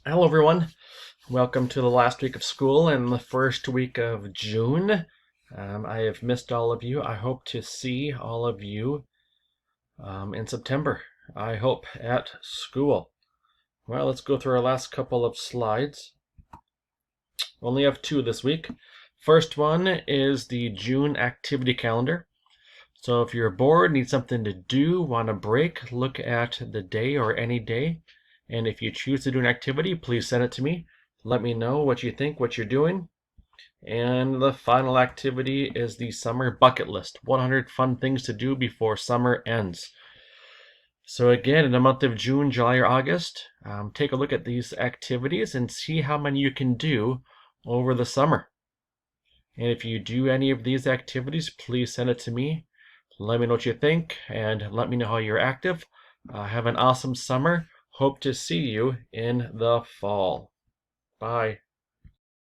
Hello, everyone. Welcome to the last week of school and the first week of June. I have missed all of you. I hope to see all of you in September. I hope at school. Well, let's go through our last couple of slides. Only have two this week. First one is the June activity calendar. So if you're bored, need something to do, want a break, look at the day or any day. And if you choose to do an activity, please send it to me. Let me know what you think, what you're doing. And the final activity is the summer bucket list. 100 fun things to do before summer ends. So again, in the month of June, July, or August, take a look at these activities and see how many you can do over the summer. And if you do any of these activities, please send it to me. Let me know what you think and let me know how you're active. Have an awesome summer. Hope to see you in the fall. Bye.